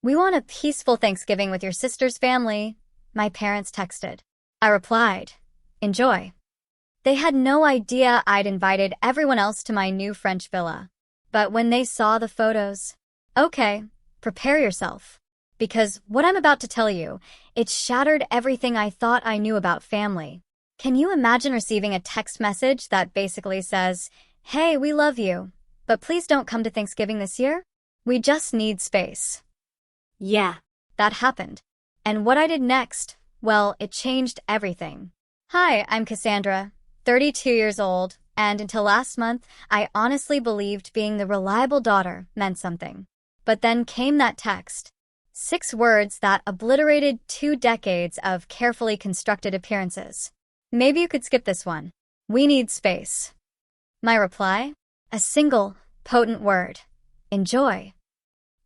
"We want a peaceful Thanksgiving with your sister's family," my parents texted. I replied, "Enjoy." They had no idea I'd invited everyone else to my new French villa. But when they saw the photos, okay, prepare yourself. Because what I'm about to tell you, it shattered everything I thought I knew about family. Can you imagine receiving a text message that basically says, "Hey, we love you, but please don't come to Thanksgiving this year? We just need space"? Yeah, that happened. And what I did next, well, it changed everything. Hi, I'm Cassandra, 32 years old, and until last month, I honestly believed being the reliable daughter meant something. But then came that text. 6 words that obliterated 2 decades of carefully constructed appearances. "Maybe you could skip this one. We need space." My reply? A single, potent word. Enjoy.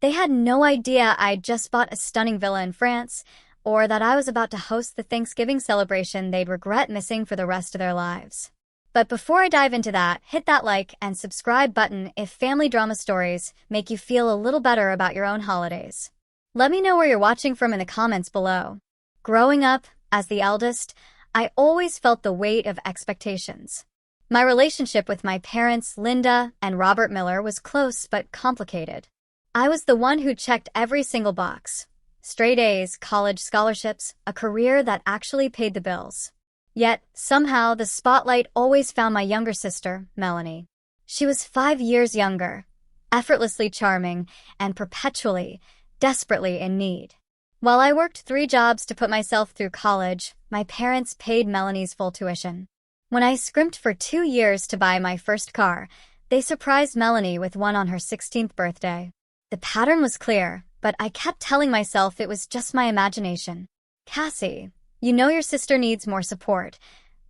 They had no idea I'd just bought a stunning villa in France, or that I was about to host the Thanksgiving celebration they'd regret missing for the rest of their lives. But before I dive into that, hit that like and subscribe button if family drama stories make you feel a little better about your own holidays. Let me know where you're watching from in the comments below. Growing up, as the eldest, I always felt the weight of expectations. My relationship with my parents, Linda and Robert Miller, was close but complicated. I was the one who checked every single box. Straight A's, college scholarships, a career that actually paid the bills. Yet, somehow, the spotlight always found my younger sister, Melanie. She was 5 years younger, effortlessly charming, and perpetually, desperately in need. While I worked 3 jobs to put myself through college, my parents paid Melanie's full tuition. When I scrimped for 2 years to buy my first car, they surprised Melanie with one on her 16th birthday. The pattern was clear, but I kept telling myself it was just my imagination. "Cassie, you know your sister needs more support,"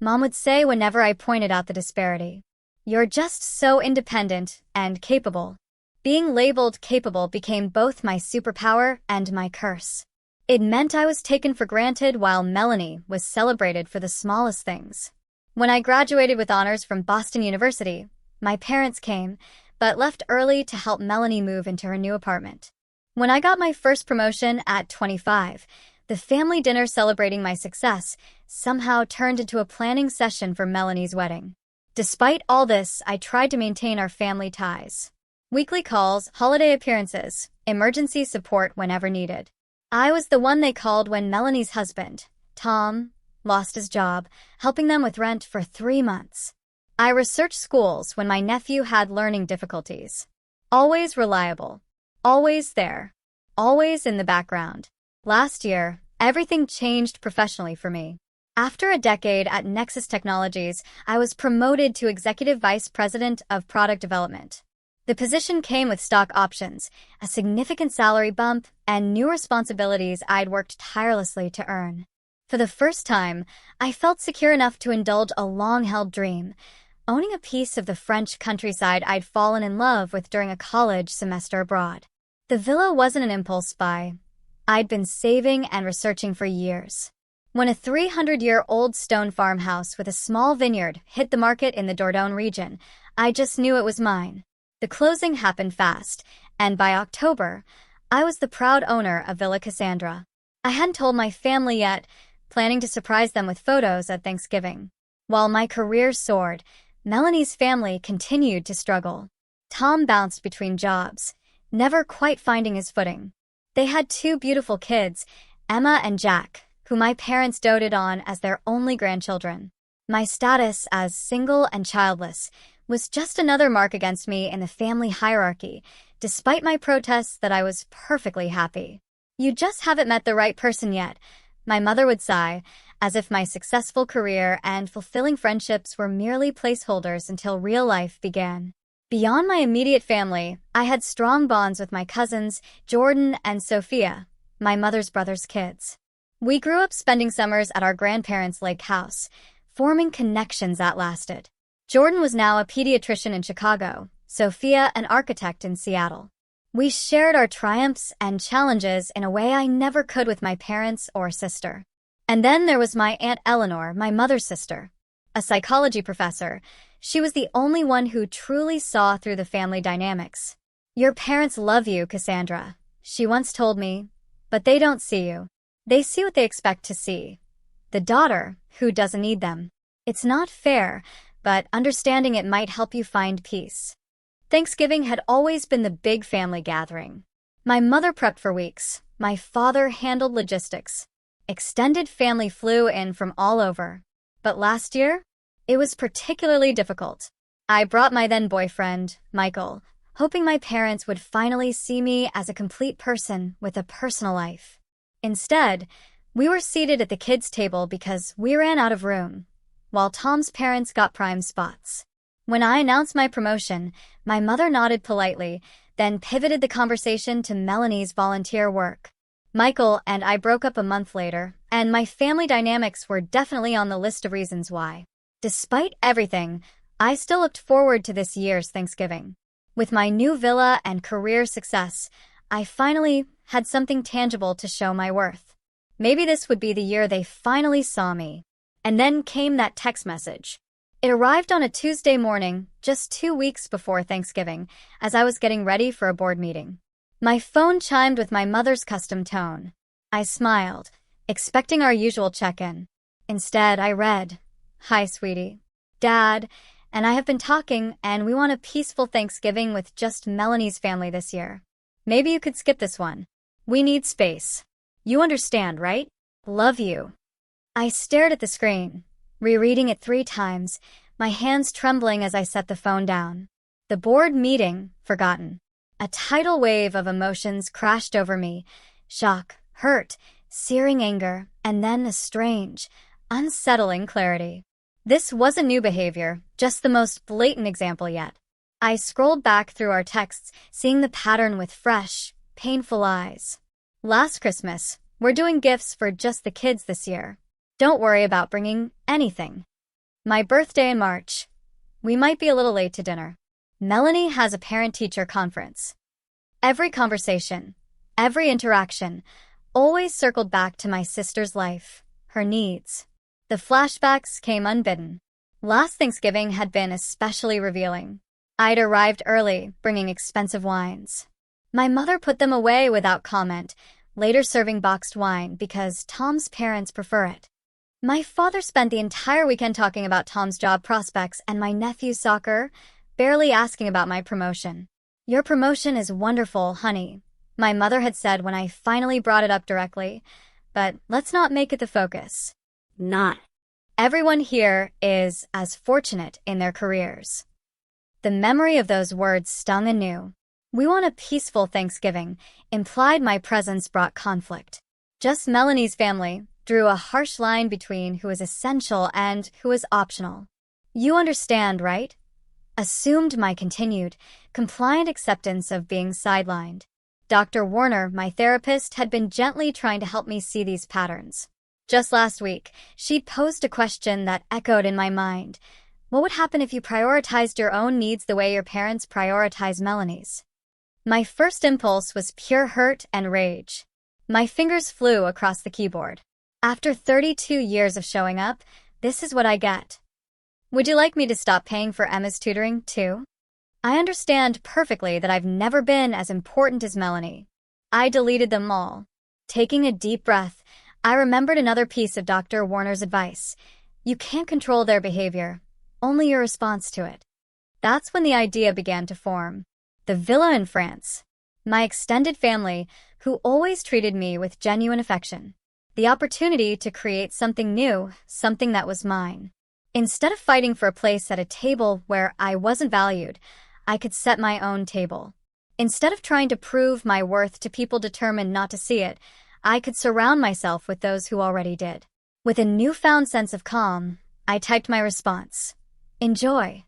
Mom would say whenever I pointed out the disparity. "You're just so independent and capable." Being labeled capable became both my superpower and my curse. It meant I was taken for granted while Melanie was celebrated for the smallest things. When I graduated with honors from Boston University, my parents came, but left early to help Melanie move into her new apartment. When I got my first promotion at 25, the family dinner celebrating my success somehow turned into a planning session for Melanie's wedding. Despite all this, I tried to maintain our family ties. Weekly calls, holiday appearances, emergency support whenever needed. I was the one they called when Melanie's husband, Tom, lost his job, helping them with rent for 3 months. I researched schools when my nephew had learning difficulties. Always reliable. Always there. Always in the background. Last year, everything changed professionally for me. After a decade at Nexus Technologies, I was promoted to Executive Vice President of Product Development. The position came with stock options, a significant salary bump, and new responsibilities I'd worked tirelessly to earn. For the first time, I felt secure enough to indulge a long-held dream, owning a piece of the French countryside I'd fallen in love with during a college semester abroad. The villa wasn't an impulse buy. I'd been saving and researching for years. When a 300-year-old stone farmhouse with a small vineyard hit the market in the Dordogne region, I just knew it was mine. The closing happened fast, and by October, I was the proud owner of Villa Cassandra. I hadn't told my family yet, planning to surprise them with photos at Thanksgiving. While my career soared, Melanie's family continued to struggle. Tom bounced between jobs, never quite finding his footing. They had 2 beautiful kids, Emma and Jack, who my parents doted on as their only grandchildren. My status as single and childless was just another mark against me in the family hierarchy, despite my protests that I was perfectly happy. "You just haven't met the right person yet," my mother would sigh, as if my successful career and fulfilling friendships were merely placeholders until real life began. Beyond my immediate family, I had strong bonds with my cousins, Jordan and Sophia, my mother's brother's kids. We grew up spending summers at our grandparents' lake house, forming connections that lasted. Jordan was now a pediatrician in Chicago, Sophia an architect in Seattle. We shared our triumphs and challenges in a way I never could with my parents or sister. And then there was my Aunt Eleanor, my mother's sister. A psychology professor, she was the only one who truly saw through the family dynamics. "Your parents love you, Cassandra," She once told me, "But they don't see you. They see what they expect to see. The daughter who doesn't need them. It's not fair, but understanding it might help you find peace." Thanksgiving had always been the big family gathering. My mother prepped for weeks. My father handled logistics. Extended family flew in from all over. But last year, it was particularly difficult. I brought my then boyfriend, Michael, hoping my parents would finally see me as a complete person with a personal life. Instead, we were seated at the kids' table because we ran out of room, while Tom's parents got prime spots. When I announced my promotion, my mother nodded politely, then pivoted the conversation to Melanie's volunteer work. Michael and I broke up a month later, and my family dynamics were definitely on the list of reasons why. Despite everything, I still looked forward to this year's Thanksgiving. With my new villa and career success, I finally had something tangible to show my worth. Maybe this would be the year they finally saw me. And then came that text message. It arrived on a Tuesday morning, just 2 weeks before Thanksgiving, as I was getting ready for a board meeting. My phone chimed with my mother's custom tone. I smiled, expecting our usual check-in. Instead, I read, "Hi, sweetie. Dad and I have been talking, and we want a peaceful Thanksgiving with just Melanie's family this year. Maybe you could skip this one. We need space. You understand, right? Love you." I stared at the screen, rereading it 3 times, my hands trembling as I set the phone down. The board meeting forgotten. A tidal wave of emotions crashed over me. Shock, hurt, searing anger, and then a strange, unsettling clarity. This wasn't new behavior, just the most blatant example yet. I scrolled back through our texts, seeing the pattern with fresh, painful eyes. "Last Christmas, we're doing gifts for just the kids this year. Don't worry about bringing anything. My birthday in March. We might be a little late to dinner. Melanie has a parent-teacher conference." Every conversation, every interaction, always circled back to my sister's life, her needs. The flashbacks came unbidden. Last Thanksgiving had been especially revealing. I'd arrived early, bringing expensive wines. My mother put them away without comment, later serving boxed wine because Tom's parents prefer it. My father spent the entire weekend talking about Tom's job prospects and my nephew's soccer, barely asking about my promotion. "Your promotion is wonderful, honey," my mother had said when I finally brought it up directly, "but let's not make it the focus." Not. Everyone here is as fortunate in their careers. The memory of those words stung anew. "We want a peaceful Thanksgiving," implied my presence brought conflict. Just Melanie's family drew a harsh line between who is essential and who is optional. "You understand, right?" Assumed my continued, compliant acceptance of being sidelined. Dr. Warner, my therapist, had been gently trying to help me see these patterns. Just last week, she'd posed a question that echoed in my mind. What would happen if you prioritized your own needs the way your parents prioritize Melanie's? My first impulse was pure hurt and rage. My fingers flew across the keyboard. After 32 years of showing up, this is what I get. "Would you like me to stop paying for Emma's tutoring, too?" I understand perfectly that I've never been as important as Melanie. I deleted them all. Taking a deep breath, I remembered another piece of Dr. Warner's advice. You can't control their behavior, only your response to it. That's when the idea began to form. The villa in France. My extended family, who always treated me with genuine affection. The opportunity to create something new, something that was mine. Instead of fighting for a place at a table where I wasn't valued, I could set my own table. Instead of trying to prove my worth to people determined not to see it, I could surround myself with those who already did. With a newfound sense of calm, I typed my response. Enjoy.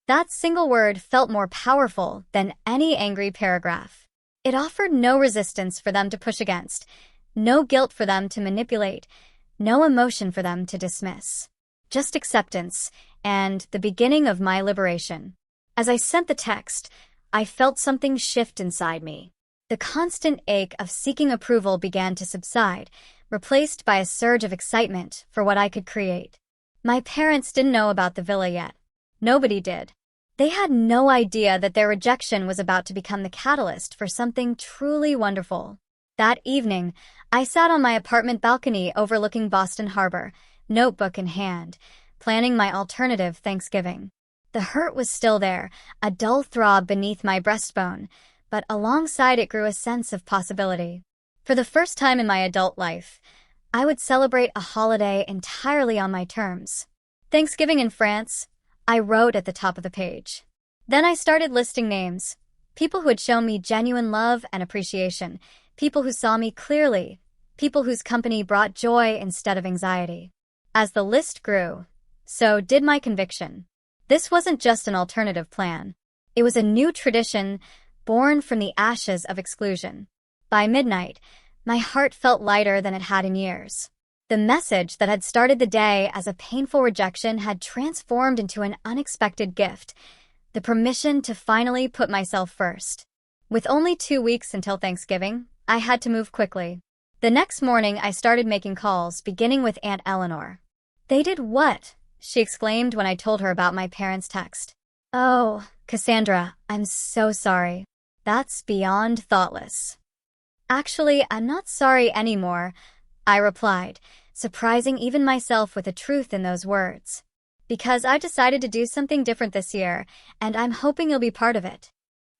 That single word felt more powerful than any angry paragraph. It offered no resistance for them to push against, no guilt for them to manipulate, no emotion for them to dismiss. Just acceptance and the beginning of my liberation. As I sent the text, I felt something shift inside me. The constant ache of seeking approval began to subside, replaced by a surge of excitement for what I could create. My parents didn't know about the villa yet. Nobody did. They had no idea that their rejection was about to become the catalyst for something truly wonderful. That evening, I sat on my apartment balcony overlooking Boston Harbor, notebook in hand, planning my alternative Thanksgiving. The hurt was still there, a dull throb beneath my breastbone, but alongside it grew a sense of possibility. For the first time in my adult life, I would celebrate a holiday entirely on my terms. Thanksgiving in France, I wrote at the top of the page. Then I started listing names. People who had shown me genuine love and appreciation. People who saw me clearly. People whose company brought joy instead of anxiety. As the list grew, so did my conviction. This wasn't just an alternative plan. It was a new tradition born from the ashes of exclusion. By midnight, my heart felt lighter than it had in years. The message that had started the day as a painful rejection had transformed into an unexpected gift, the permission to finally put myself first. With only 2 weeks until Thanksgiving, I had to move quickly. The next morning, I started making calls, beginning with Aunt Eleanor. "They did what?" she exclaimed when I told her about my parents' text. "Oh, Cassandra, I'm so sorry. That's beyond thoughtless." "Actually, I'm not sorry anymore," I replied, surprising even myself with the truth in those words. "Because I decided to do something different this year, and I'm hoping you'll be part of it."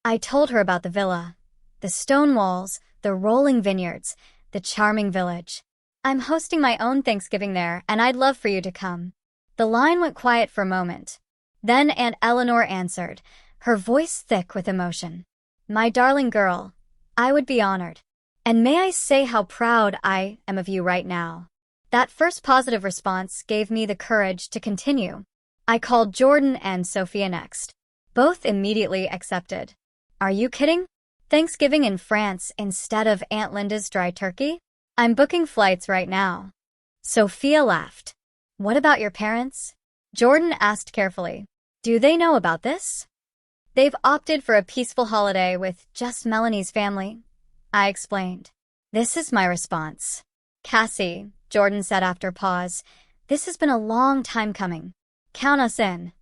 I told her about the villa, the stone walls, the rolling vineyards, the charming village. "I'm hosting my own Thanksgiving there, and I'd love for you to come." The line went quiet for a moment. Then Aunt Eleanor answered, her voice thick with emotion. "My darling girl, I would be honored. And may I say how proud I am of you right now." That first positive response gave me the courage to continue. I called Jordan and Sophia next. Both immediately accepted. "Are you kidding? Thanksgiving in France instead of Aunt Linda's dry turkey? I'm booking flights right now." Sophia laughed. "What about your parents?" Jordan asked carefully. "Do they know about this?" "They've opted for a peaceful holiday with just Melanie's family," I explained. "This is my response." "Cassie," Jordan said after a pause, "this has been a long time coming. Count us in."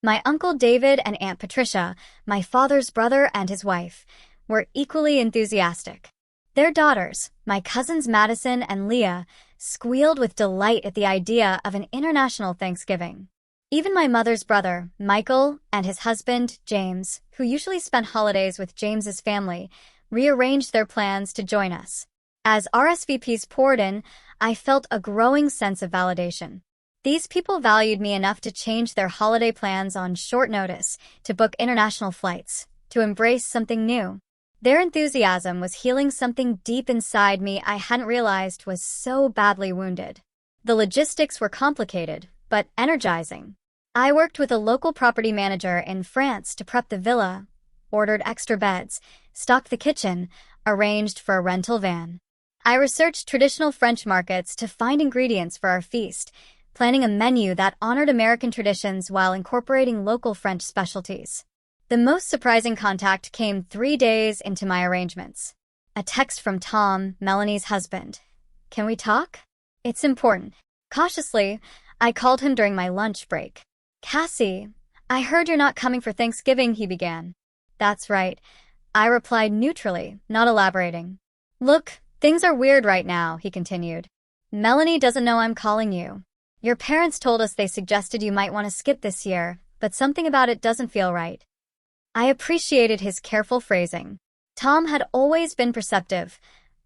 My Uncle David and Aunt Patricia, my father's brother and his wife, were equally enthusiastic. Their daughters, my cousins Madison and Leah, squealed with delight at the idea of an international Thanksgiving. Even my mother's brother, Michael, and his husband, James, who usually spent holidays with James's family, rearranged their plans to join us. As RSVPs poured in, I felt a growing sense of validation. These people valued me enough to change their holiday plans on short notice, to book international flights, to embrace something new. Their enthusiasm was healing something deep inside me I hadn't realized was so badly wounded. The logistics were complicated, but energizing. I worked with a local property manager in France to prep the villa, ordered extra beds, stocked the kitchen, arranged for a rental van. I researched traditional French markets to find ingredients for our feast, planning a menu that honored American traditions while incorporating local French specialties. The most surprising contact came 3 days into my arrangements. A text from Tom, Melanie's husband. "Can we talk? It's important." Cautiously, I called him during my lunch break. "Cassie, I heard you're not coming for Thanksgiving," he began. "That's right," I replied neutrally, not elaborating. "Look, things are weird right now," he continued. "Melanie doesn't know I'm calling you. Your parents told us they suggested you might want to skip this year, but something about it doesn't feel right." I appreciated his careful phrasing. Tom had always been perceptive,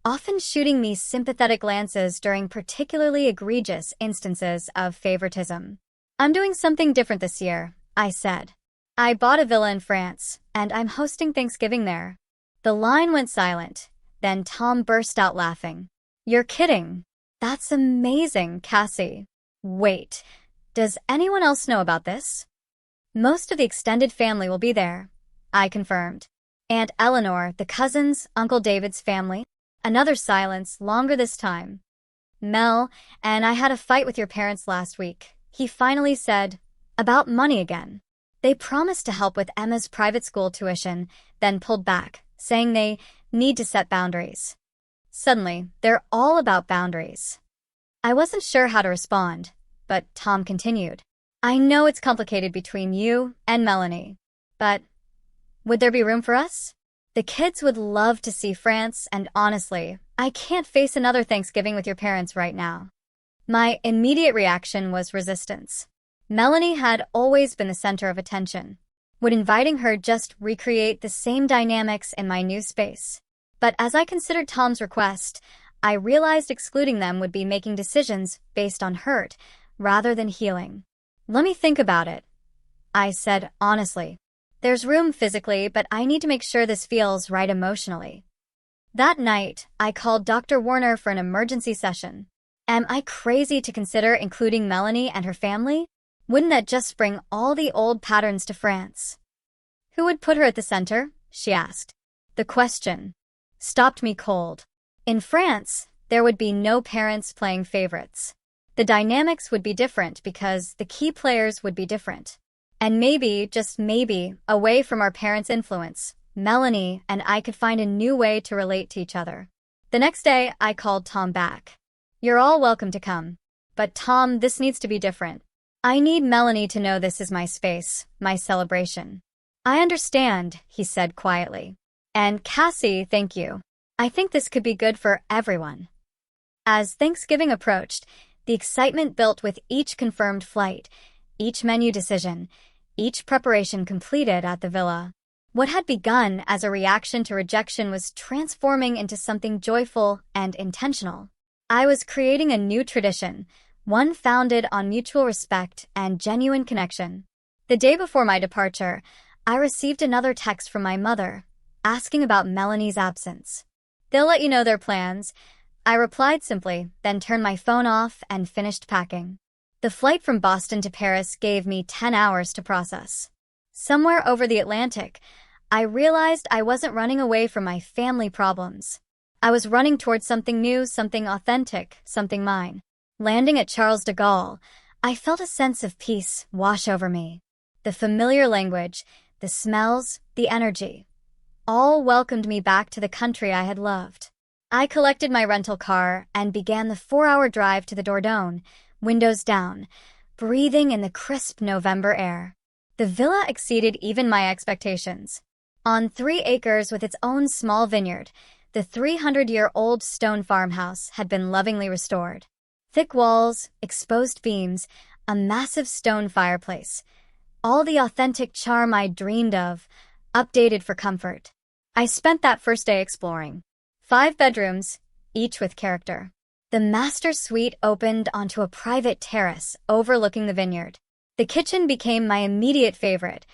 often shooting me sympathetic glances during particularly egregious instances of favoritism. "I'm doing something different this year," I said. "I bought a villa in France, and I'm hosting Thanksgiving there." The line went silent. Then Tom burst out laughing. "You're kidding. That's amazing, Cassie. Wait, does anyone else know about this?" "Most of the extended family will be there," I confirmed. "Aunt Eleanor, the cousins, Uncle David's family." Another silence, longer this time. "Mel and I had a fight with your parents last week," he finally said, "about money again. They promised to help with Emma's private school tuition, then pulled back, saying they need to set boundaries." Suddenly, they're all about boundaries. I wasn't sure how to respond, but Tom continued. "I know it's complicated between you and Melanie. But would there be room for us? The kids would love to see France, and honestly, I can't face another Thanksgiving with your parents right now. My immediate reaction was resistance. Melanie had always been the center of attention. Would inviting her just recreate the same dynamics in my new space? But as I considered Tom's request, I realized excluding them would be making decisions based on hurt rather than healing. Let me think about it, I said honestly. There's room physically, but I need to make sure this feels right emotionally. That night, I called Dr. Warner for an emergency session. Am I crazy to consider including Melanie and her family? Wouldn't that just bring all the old patterns to France? Who would put her at the center? She asked. The question stopped me cold. In France, there would be no parents playing favorites. The dynamics would be different because the key players would be different. And maybe, just maybe, away from our parents' influence, Melanie and I could find a new way to relate to each other. The next day, I called Tom back. You're all welcome to come. But Tom, this needs to be different. I need Melanie to know this is my space, my celebration. I understand, he said quietly. And Cassie, thank you. I think this could be good for everyone. As Thanksgiving approached, the excitement built with each confirmed flight, each menu decision, each preparation completed at the villa. What had begun as a reaction to rejection was transforming into something joyful and intentional. I was creating a new tradition, one founded on mutual respect and genuine connection. The day before my departure, I received another text from my mother, asking about Melanie's absence. They'll let you know their plans. I replied simply, then turned my phone off and finished packing. The flight from Boston to Paris gave me 10 hours to process. Somewhere over the Atlantic, I realized I wasn't running away from my family problems. I was running towards something new, something authentic, something mine. Landing at Charles de Gaulle, I felt a sense of peace wash over me. The familiar language, the smells, the energy, all welcomed me back to the country I had loved. I collected my rental car and began the 4-hour drive to the Dordogne, windows down, breathing in the crisp November air. The villa exceeded even my expectations. On 3 acres with its own small vineyard, the 300-year-old stone farmhouse had been lovingly restored. Thick walls, exposed beams, a massive stone fireplace. All the authentic charm I dreamed of, updated for comfort. I spent that first day exploring. 5 bedrooms, each with character. The master suite opened onto a private terrace overlooking the vineyard. The kitchen became my immediate favorite,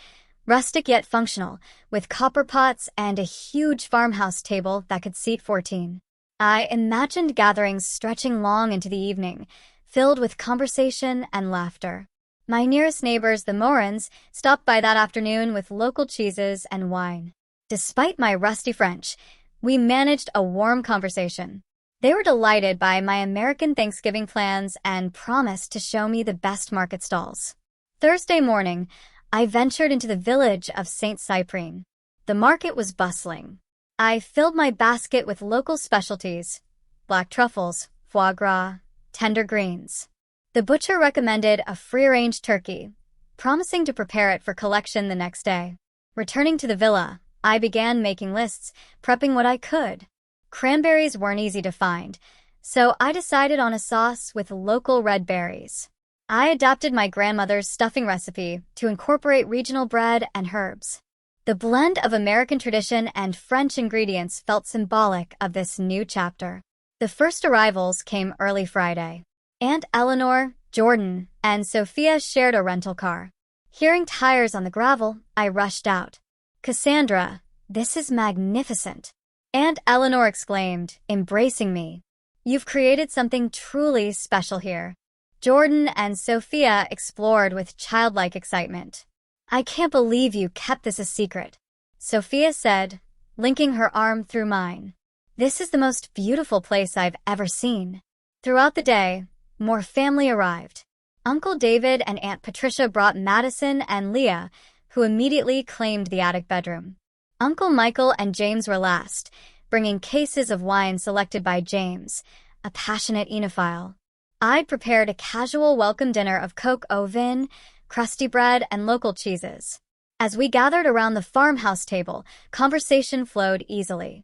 rustic yet functional, with copper pots and a huge farmhouse table that could seat 14. I imagined gatherings stretching long into the evening, filled with conversation and laughter. My nearest neighbors, the Morans, stopped by that afternoon with local cheeses and wine. Despite my rusty French, we managed a warm conversation. They were delighted by my American Thanksgiving plans and promised to show me the best market stalls. Thursday morning, I ventured into the village of Saint Cyprien. The market was bustling. I filled my basket with local specialties: black truffles, foie gras, tender greens. The butcher recommended a free-range turkey, promising to prepare it for collection the next day. Returning to the villa, I began making lists, prepping what I could. Cranberries weren't easy to find, so I decided on a sauce with local red berries. I adapted my grandmother's stuffing recipe to incorporate regional bread and herbs. The blend of American tradition and French ingredients felt symbolic of this new chapter. The first arrivals came early Friday. Aunt Eleanor, Jordan, and Sophia shared a rental car. Hearing tires on the gravel, I rushed out. Cassandra, this is magnificent. Aunt Eleanor exclaimed, embracing me. You've created something truly special here. Jordan and Sophia explored with childlike excitement. I can't believe you kept this a secret, Sophia said, linking her arm through mine. This is the most beautiful place I've ever seen. Throughout the day, more family arrived. Uncle David and Aunt Patricia brought Madison and Leah, who immediately claimed the attic bedroom. Uncle Michael and James were last, bringing cases of wine selected by James, a passionate enophile. I'd prepared a casual welcome dinner of coq au vin, crusty bread, and local cheeses. As we gathered around the farmhouse table, conversation flowed easily.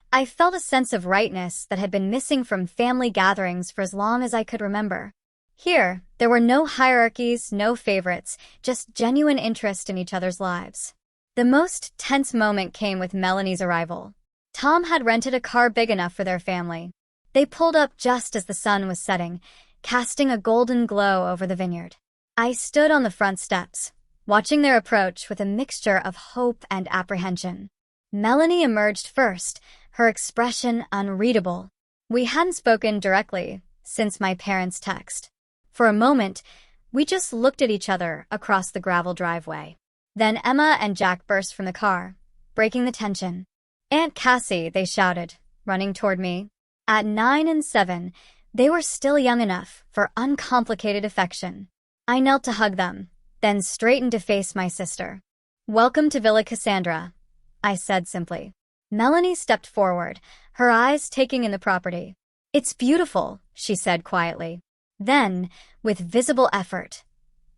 I felt a sense of rightness that had been missing from family gatherings for as long as I could remember. Here, there were no hierarchies, no favorites, just genuine interest in each other's lives. The most tense moment came with Melanie's arrival. Tom had rented a car big enough for their family. They pulled up just as the sun was setting, casting a golden glow over the vineyard. I stood on the front steps, watching their approach with a mixture of hope and apprehension. Melanie emerged first, her expression unreadable. We hadn't spoken directly since my parents' text. For a moment, we just looked at each other across the gravel driveway. Then Emma and Jack burst from the car, breaking the tension. "Aunt Cassie," they shouted, running toward me. At 9 and 7, they were still young enough for uncomplicated affection. I knelt to hug them, then straightened to face my sister. "Welcome to Villa Cassandra," I said simply. Melanie stepped forward, her eyes taking in the property. "It's beautiful," she said quietly. Then, with visible effort,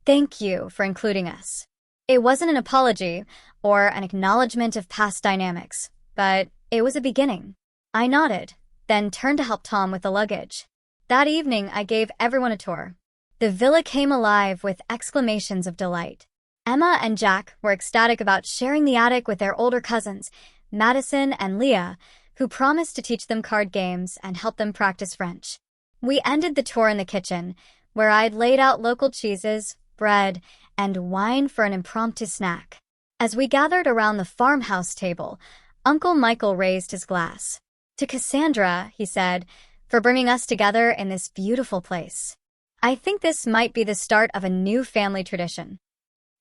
"Thank you for including us." It wasn't an apology or an acknowledgement of past dynamics, but it was a beginning. I nodded, then turned to help Tom with the luggage. That evening, I gave everyone a tour. The villa came alive with exclamations of delight. Emma and Jack were ecstatic about sharing the attic with their older cousins, Madison and Leah, who promised to teach them card games and help them practice French. We ended the tour in the kitchen, where I'd laid out local cheeses, bread, and wine for an impromptu snack. As we gathered around the farmhouse table, Uncle Michael raised his glass. "To Cassandra," he said, "for bringing us together in this beautiful place. I think this might be the start of a new family tradition."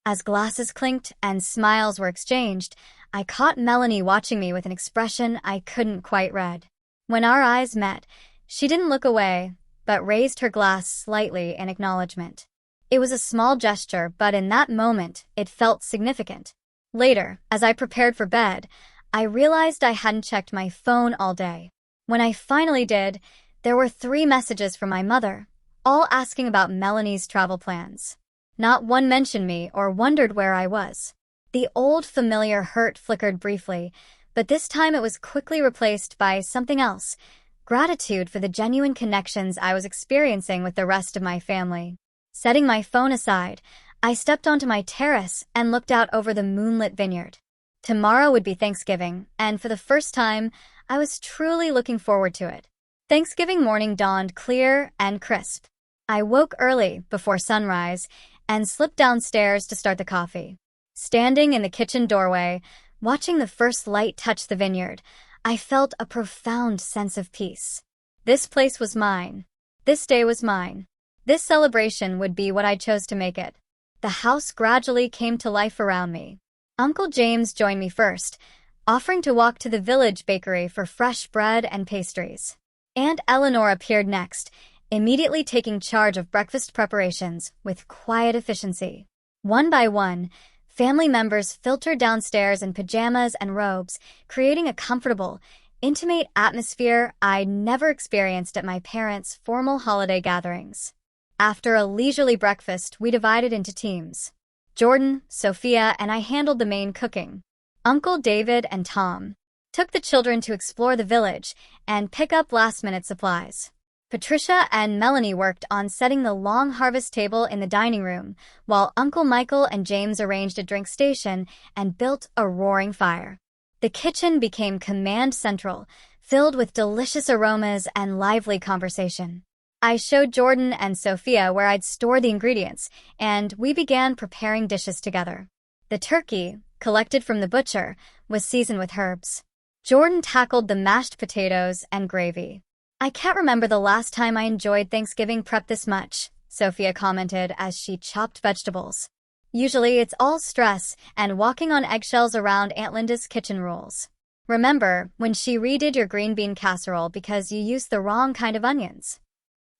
As glasses clinked and smiles were exchanged, I caught Melanie watching me with an expression I couldn't quite read. When our eyes met, she didn't look away, but raised her glass slightly in acknowledgement. It was a small gesture, but in that moment, it felt significant. Later, as I prepared for bed, I realized I hadn't checked my phone all day. When I finally did, there were 3 messages from my mother, all asking about Melanie's travel plans. Not one mentioned me or wondered where I was. The old familiar hurt flickered briefly, but this time it was quickly replaced by something else: gratitude for the genuine connections I was experiencing with the rest of my family. Setting my phone aside, I stepped onto my terrace and looked out over the moonlit vineyard. Tomorrow would be Thanksgiving, and for the first time, I was truly looking forward to it. Thanksgiving morning dawned clear and crisp. I woke early, before sunrise, and slipped downstairs to start the coffee. Standing in the kitchen doorway, watching the first light touch the vineyard, I felt a profound sense of peace. This place was mine. This day was mine. This celebration would be what I chose to make it. The house gradually came to life around me. Uncle James joined me first, offering to walk to the village bakery for fresh bread and pastries. Aunt Eleanor appeared next, immediately taking charge of breakfast preparations with quiet efficiency. One by one, family members filtered downstairs in pajamas and robes, creating a comfortable, intimate atmosphere I'd never experienced at my parents' formal holiday gatherings. After a leisurely breakfast, we divided into teams. Jordan, Sophia, and I handled the main cooking. Uncle David and Tom took the children to explore the village and pick up last-minute supplies. Patricia and Melanie worked on setting the long harvest table in the dining room, while Uncle Michael and James arranged a drink station and built a roaring fire. The kitchen became command central, filled with delicious aromas and lively conversation. I showed Jordan and Sophia where I'd stored the ingredients, and we began preparing dishes together. The turkey, collected from the butcher, was seasoned with herbs. Jordan tackled the mashed potatoes and gravy. "I can't remember the last time I enjoyed Thanksgiving prep this much," Sophia commented as she chopped vegetables. "Usually it's all stress and walking on eggshells around Aunt Linda's kitchen rules. Remember when she redid your green bean casserole because you used the wrong kind of onions?"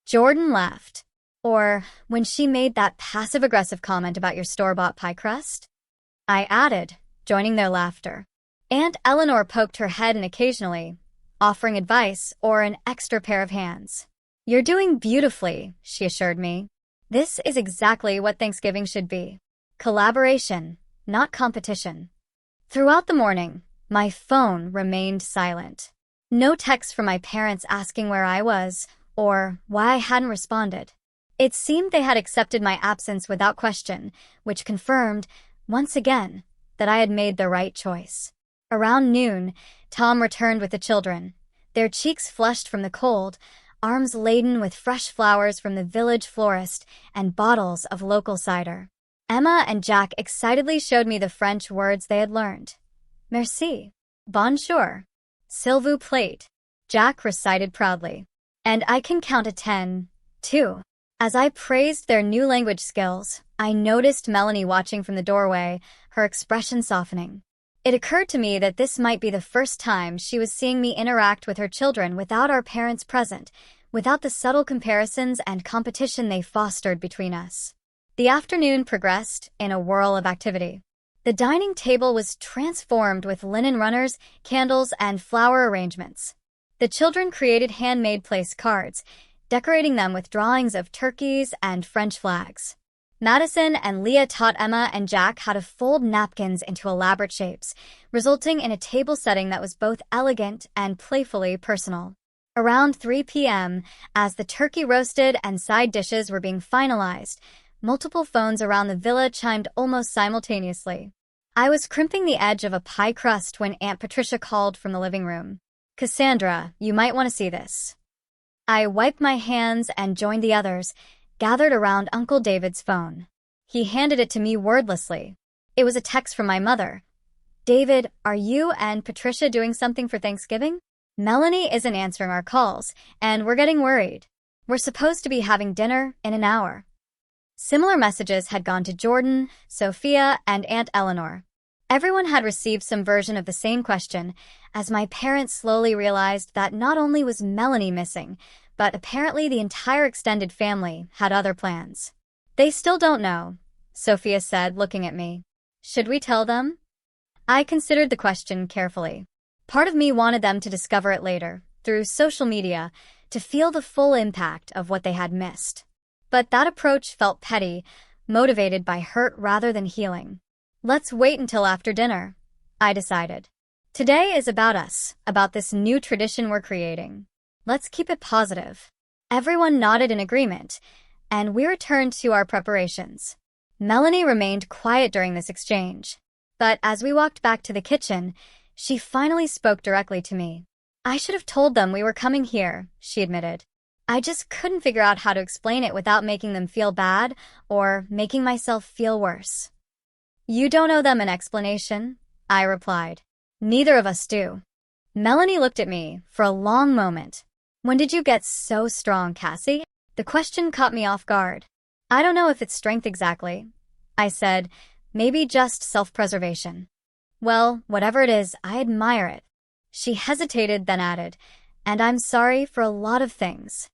Jordan laughed. "Or when she made that passive-aggressive comment about your store-bought pie crust?" I added, joining their laughter. Aunt Eleanor poked her head in occasionally, offering advice or an extra pair of hands. "You're doing beautifully," she assured me. "This is exactly what Thanksgiving should be. Collaboration, not competition. Throughout the morning, my phone remained silent. No text from my parents asking where I was or why I hadn't responded. It seemed they had accepted my absence without question, which confirmed, once again, that I had made the right choice. Around noon, Tom returned with the children, their cheeks flushed from the cold, arms laden with fresh flowers from the village florist and bottles of local cider. Emma and Jack excitedly showed me the French words they had learned. Merci. Bonjour. S'il vous plaît. Jack recited proudly. And I can count to 10, too. As I praised their new language skills, I noticed Melanie watching from the doorway, her expression softening. It occurred to me that this might be the first time she was seeing me interact with her children without our parents present, without the subtle comparisons and competition they fostered between us. The afternoon progressed in a whirl of activity. The dining table was transformed with linen runners, candles, and flower arrangements. The children created handmade place cards, decorating them with drawings of turkeys and French flags. Madison and Leah taught Emma and Jack how to fold napkins into elaborate shapes, resulting in a table setting that was both elegant and playfully personal. Around 3 p.m., as the turkey roasted and side dishes were being finalized, multiple phones around the villa chimed almost simultaneously. I was crimping the edge of a pie crust when Aunt Patricia called from the living room. "Cassandra, you might want to see this." I wiped my hands and joined the others, gathered around Uncle David's phone. He handed it to me wordlessly. It was a text from my mother. "David, are you and Patricia doing something for Thanksgiving? Melanie isn't answering our calls, and we're getting worried. We're supposed to be having dinner in an hour." Similar messages had gone to Jordan, Sophia, and Aunt Eleanor. Everyone had received some version of the same question, as my parents slowly realized that not only was Melanie missing, but apparently the entire extended family had other plans. "They still don't know," Sophia said, looking at me. "Should we tell them?" I considered the question carefully. Part of me wanted them to discover it later, through social media, to feel the full impact of what they had missed. But that approach felt petty, motivated by hurt rather than healing. "Let's wait until after dinner," I decided. Today is about us, about this new tradition we're creating. Let's keep it positive. Everyone nodded in agreement, and we returned to our preparations. Melanie remained quiet during this exchange, but as we walked back to the kitchen, she finally spoke directly to me. "I should have told them we were coming here," she admitted. "I just couldn't figure out how to explain it without making them feel bad or making myself feel worse." "You don't owe them an explanation," I replied. "Neither of us do." Melanie looked at me for a long moment. "When did you get so strong, Cassie?" The question caught me off guard. "I don't know if it's strength exactly," I said. "Maybe just self-preservation." "Well, whatever it is, I admire it." She hesitated, then added, "And I'm sorry for a lot of things."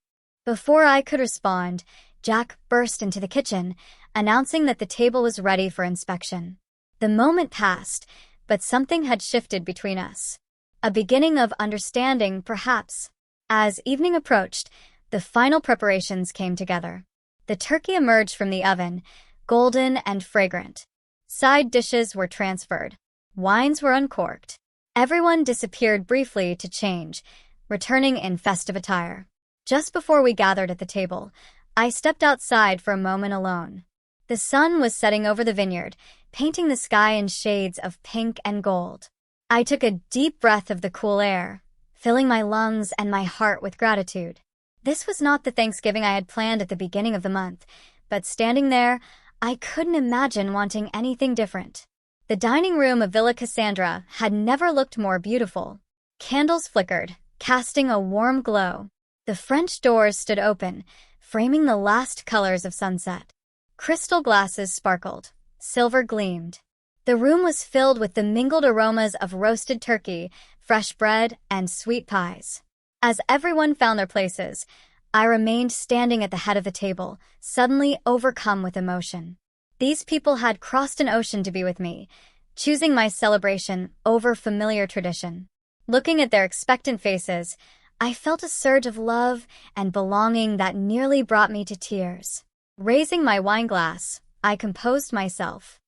Before I could respond, Jack burst into the kitchen, announcing that the table was ready for inspection. The moment passed, but something had shifted between us. A beginning of understanding, perhaps. As evening approached, the final preparations came together. The turkey emerged from the oven, golden and fragrant. Side dishes were transferred. Wines were uncorked. Everyone disappeared briefly to change, returning in festive attire. Just before we gathered at the table, I stepped outside for a moment alone. The sun was setting over the vineyard, painting the sky in shades of pink and gold. I took a deep breath of the cool air, filling my lungs and my heart with gratitude. This was not the Thanksgiving I had planned at the beginning of the month, but standing there, I couldn't imagine wanting anything different. The dining room of Villa Cassandra had never looked more beautiful. Candles flickered, casting a warm glow. The French doors stood open, framing the last colors of sunset. Crystal glasses sparkled. Silver gleamed. The room was filled with the mingled aromas of roasted turkey, fresh bread, and sweet pies. As everyone found their places, I remained standing at the head of the table, suddenly overcome with emotion. These people had crossed an ocean to be with me, choosing my celebration over familiar tradition. Looking at their expectant faces, I felt a surge of love and belonging that nearly brought me to tears. Raising my wine glass, I composed myself.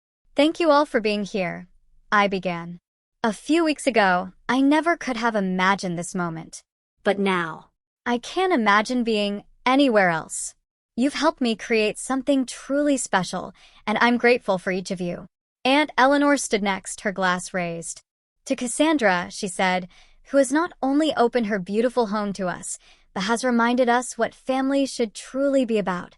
Thank you all for being here, I began. A few weeks ago, I never could have imagined this moment. But now, I can't imagine being anywhere else. You've helped me create something truly special, and I'm grateful for each of you. Aunt Eleanor stood next, her glass raised. To Cassandra, she said, who has not only opened her beautiful home to us, but has reminded us what family should truly be about: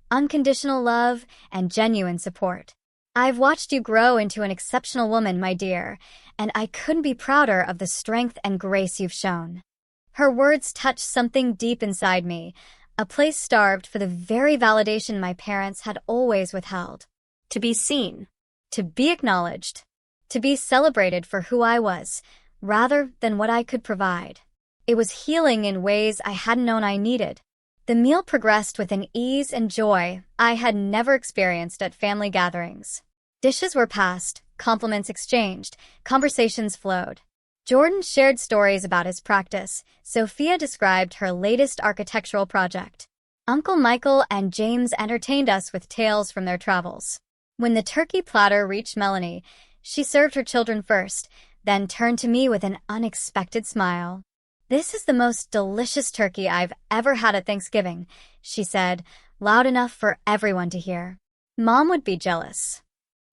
unconditional love and genuine support. I've watched you grow into an exceptional woman, my dear, and I couldn't be prouder of the strength and grace you've shown. Her words touched something deep inside me, a place starved for the very validation my parents had always withheld. to be seen. To be acknowledged. To be celebrated for who I was, rather than what I could provide. It was healing in ways I hadn't known I needed. The meal progressed with an ease and joy I had never experienced at family gatherings. Dishes were passed, compliments exchanged, conversations flowed. Jordan shared stories about his practice. Sophia described her latest architectural project. Uncle Michael and James entertained us with tales from their travels. When the turkey platter reached Melanie, she served her children first, then turned to me with an unexpected smile. "This is the most delicious turkey I've ever had at Thanksgiving," she said, loud enough for everyone to hear. Mom would be jealous.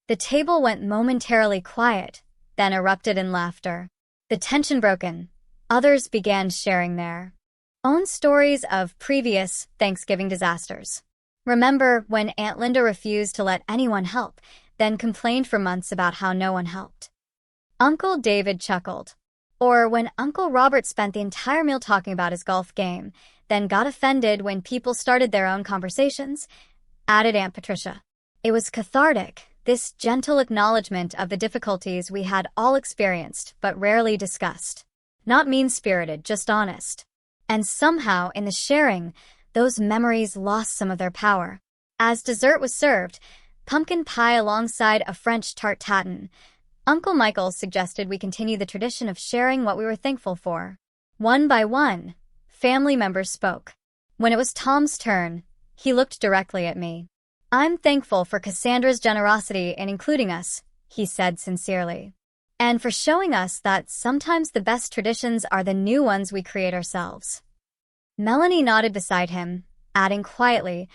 The table went momentarily quiet, then erupted in laughter. The tension broken. Others began sharing their own stories of previous Thanksgiving disasters. Remember when Aunt Linda refused to let anyone help, then complained for months about how no one helped? Uncle David chuckled. Or when Uncle Robert spent the entire meal talking about his golf game, then got offended when people started their own conversations, added Aunt Patricia. It was cathartic, this gentle acknowledgement of the difficulties we had all experienced but rarely discussed. Not mean-spirited, just honest. And somehow, in the sharing, those memories lost some of their power. As dessert was served, pumpkin pie alongside a French tarte tatin, Uncle Michael suggested we continue the tradition of sharing what we were thankful for. One by one, family members spoke. When it was Tom's turn, he looked directly at me. "I'm thankful for Cassandra's generosity in including us," he said sincerely, "and for showing us that sometimes the best traditions are the new ones we create ourselves." Melanie nodded beside him, adding quietly,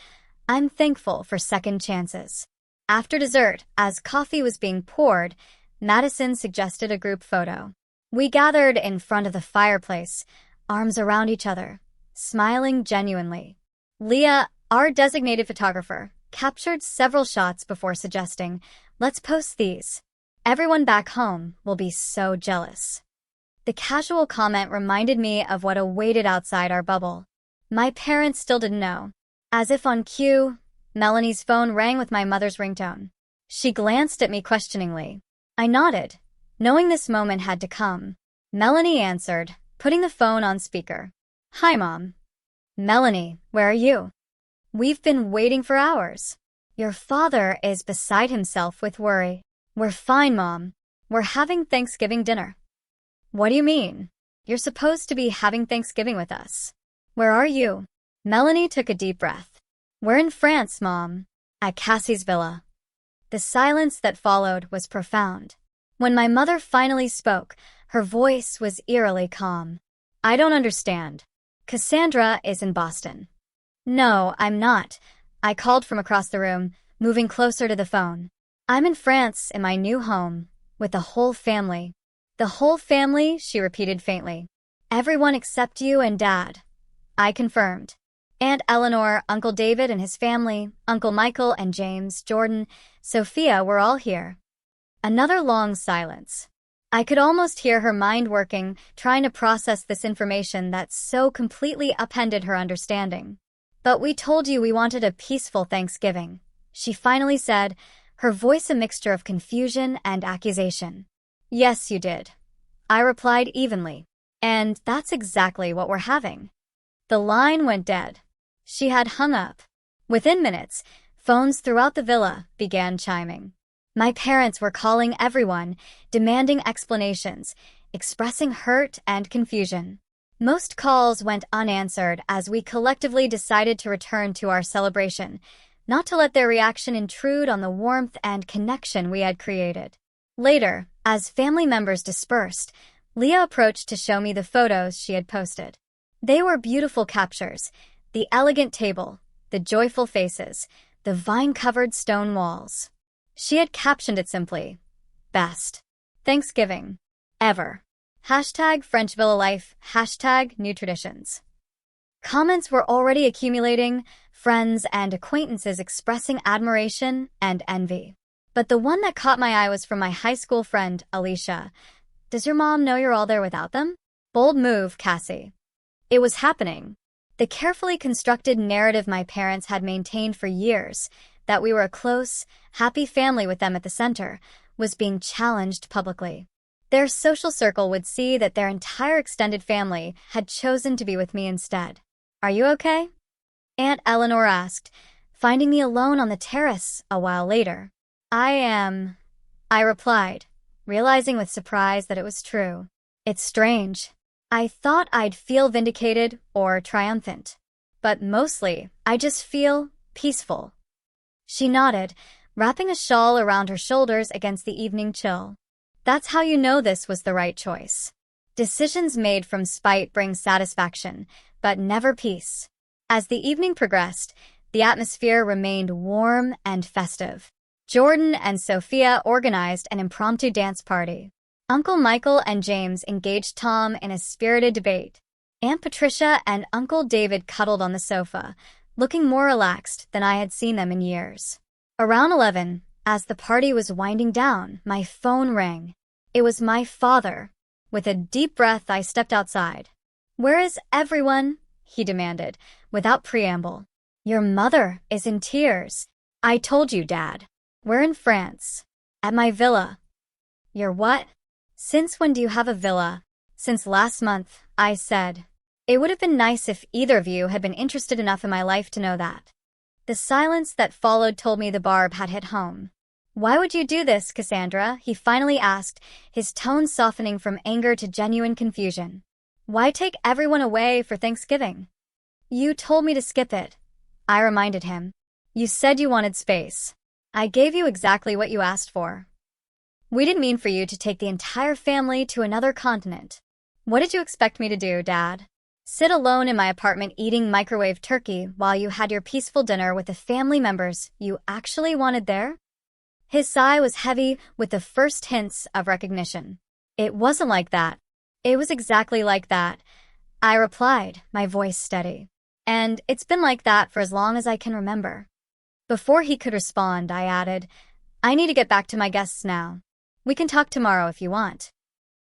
"I'm thankful for second chances." After dessert, as coffee was being poured, Madison suggested a group photo. We gathered in front of the fireplace, arms around each other, smiling genuinely. Leah, our designated photographer, captured several shots before suggesting, "Let's post these. Everyone back home will be so jealous." The casual comment reminded me of what awaited outside our bubble. My parents still didn't know. As if on cue, Melanie's phone rang with my mother's ringtone. She glanced at me questioningly. I nodded, knowing this moment had to come. Melanie answered, putting the phone on speaker. "Hi, Mom." "Melanie, where are you?" "We've been waiting for hours." "Your father is beside himself with worry." "We're fine, Mom. We're having Thanksgiving dinner." "What do you mean? You're supposed to be having Thanksgiving with us." "Where are you?" Melanie took a deep breath. "We're in France, Mom. At Cassie's villa." The silence that followed was profound. When my mother finally spoke, her voice was eerily calm. "I don't understand. Cassandra is in Boston." "No, I'm not," I called from across the room, moving closer to the phone. "I'm in France in my new home, with the whole family." "The whole family?" she repeated faintly. "Everyone except you and Dad," I confirmed. Aunt Eleanor, Uncle David and his family, Uncle Michael and James, Jordan, Sophia were all here. Another long silence. I could almost hear her mind working, trying to process this information that so completely upended her understanding. "But we told you we wanted a peaceful Thanksgiving," she finally said, her voice a mixture of confusion and accusation. "Yes, you did," I replied evenly. "And that's exactly what we're having." The line went dead. She had hung up. Within minutes, phones throughout the villa began chiming. My parents were calling everyone, demanding explanations, expressing hurt and confusion. Most calls went unanswered as we collectively decided to return to our celebration, not to let their reaction intrude on the warmth and connection we had created. Later, as family members dispersed, Leah approached to show me the photos she had posted. They were beautiful captures: the elegant table, the joyful faces, the vine-covered stone walls. She had captioned it simply, "Best Thanksgiving ever. Hashtag French Villa Life, hashtag New Traditions." Comments were already accumulating, friends and acquaintances expressing admiration and envy. But the one that caught my eye was from my high school friend, Alicia. "Does your mom know you're all there without them?" Bold move, Cassie. It was happening. The carefully constructed narrative my parents had maintained for years, that we were a close, happy family with them at the center, was being challenged publicly. Their social circle would see that their entire extended family had chosen to be with me instead. "Are you okay?" Aunt Eleanor asked, finding me alone on the terrace a while later. "I am," I replied, realizing with surprise that it was true. It's strange. I thought I'd feel vindicated or triumphant. But mostly, I just feel peaceful. She nodded, wrapping a shawl around her shoulders against the evening chill. "That's how you know this was the right choice. Decisions made from spite bring satisfaction, but never peace." As the evening progressed, the atmosphere remained warm and festive. Jordan and Sophia organized an impromptu dance party. Uncle Michael and James engaged Tom in a spirited debate. Aunt Patricia and Uncle David cuddled on the sofa, looking more relaxed than I had seen them in years. Around 11, as the party was winding down, my phone rang. It was my father. With a deep breath, I stepped outside. "Where is everyone?" he demanded, without preamble. "Your mother is in tears." "I told you, Dad. We're in France. At my villa." "Your what?" "Since when do you have a villa?" "Since last month," I said. It would have been nice if either of you had been interested enough in my life to know that. The silence that followed told me the barb had hit home. "Why would you do this, Cassandra?" he finally asked, his tone softening from anger to genuine confusion. "Why take everyone away for Thanksgiving?" "You told me to skip it," I reminded him. "You said you wanted space. I gave you exactly what you asked for. We didn't mean for you to take the entire family to another continent. What did you expect me to do, Dad? Sit alone in my apartment eating microwave turkey while you had your peaceful dinner with the family members you actually wanted there?" His sigh was heavy with the first hints of recognition. "It wasn't like that." "It was exactly like that," I replied, my voice steady. "And it's been like that for as long as I can remember." Before he could respond, I added, "I need to get back to my guests now. We can talk tomorrow if you want."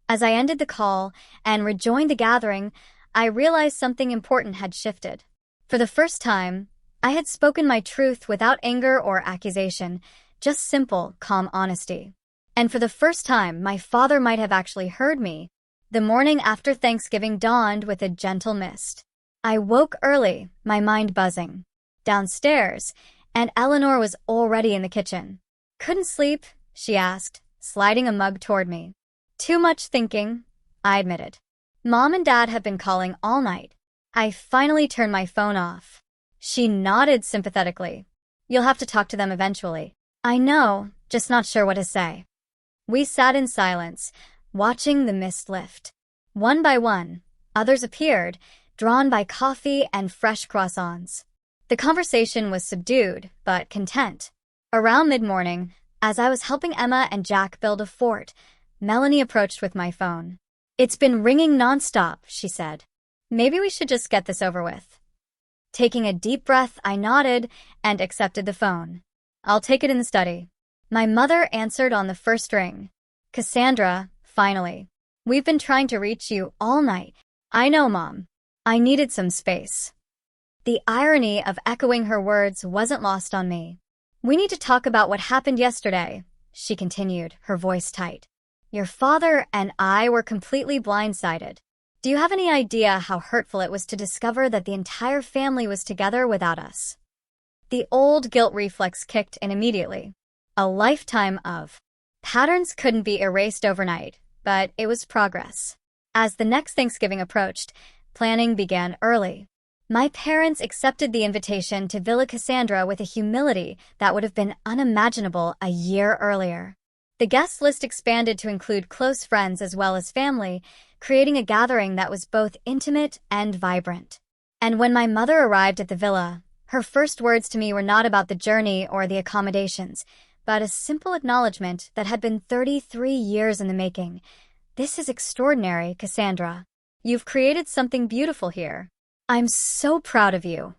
As I ended the call and rejoined the gathering, I realized something important had shifted. For the first time, I had spoken my truth without anger or accusation, just simple, calm honesty. And for the first time, my father might have actually heard me. The morning after Thanksgiving dawned with a gentle mist. I woke early, my mind buzzing. Downstairs, and Eleanor was already in the kitchen. "Couldn't sleep?" she asked, sliding a mug toward me. "Too much thinking," I admitted. "Mom and Dad have been calling all night." I finally turned my phone off. She nodded sympathetically. "You'll have to talk to them eventually." "I know, just not sure what to say." We sat in silence, watching the mist lift. One by one, others appeared, drawn by coffee and fresh croissants. The conversation was subdued, but content. Around mid-morning, as I was helping Emma and Jack build a fort, Melanie approached with my phone. "It's been ringing nonstop," she said. "Maybe we should just get this over with." Taking a deep breath, I nodded and accepted the phone. "I'll take it in the study." My mother answered on the first ring. "Cassandra, finally. We've been trying to reach you all night." "I know, Mom. I needed some space." The irony of echoing her words wasn't lost on me. "We need to talk about what happened yesterday," she continued, her voice tight. "Your father and I were completely blindsided. Do you have any idea how hurtful it was to discover that the entire family was together without us?" The old guilt reflex kicked in immediately. A lifetime of patterns couldn't be erased overnight, but it was progress. As the next Thanksgiving approached, planning began early. My parents accepted the invitation to Villa Cassandra with a humility that would have been unimaginable a year earlier. The guest list expanded to include close friends as well as family, creating a gathering that was both intimate and vibrant. And when my mother arrived at the villa, her first words to me were not about the journey or the accommodations, but a simple acknowledgement that had been 33 years in the making. "This is extraordinary, Cassandra. You've created something beautiful here. I'm so proud of you."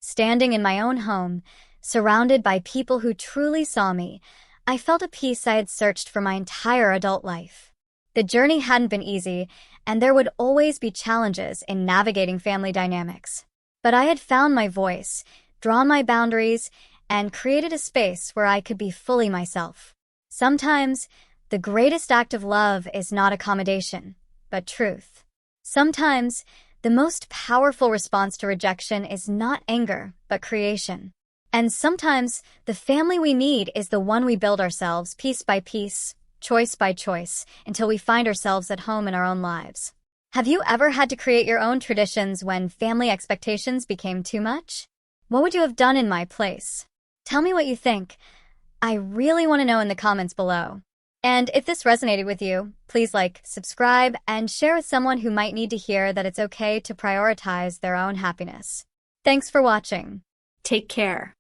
Standing in my own home, surrounded by people who truly saw me, I felt a peace I had searched for my entire adult life. The journey hadn't been easy, and there would always be challenges in navigating family dynamics. But I had found my voice, drawn my boundaries, and created a space where I could be fully myself. Sometimes, the greatest act of love is not accommodation, but truth. Sometimes, the most powerful response to rejection is not anger, but creation. And sometimes, the family we need is the one we build ourselves piece by piece, choice by choice, until we find ourselves at home in our own lives. Have you ever had to create your own traditions when family expectations became too much? What would you have done in my place? Tell me what you think. I really want to know in the comments below. And if this resonated with you, please like, subscribe, and share with someone who might need to hear that it's okay to prioritize their own happiness. Thanks for watching. Take care.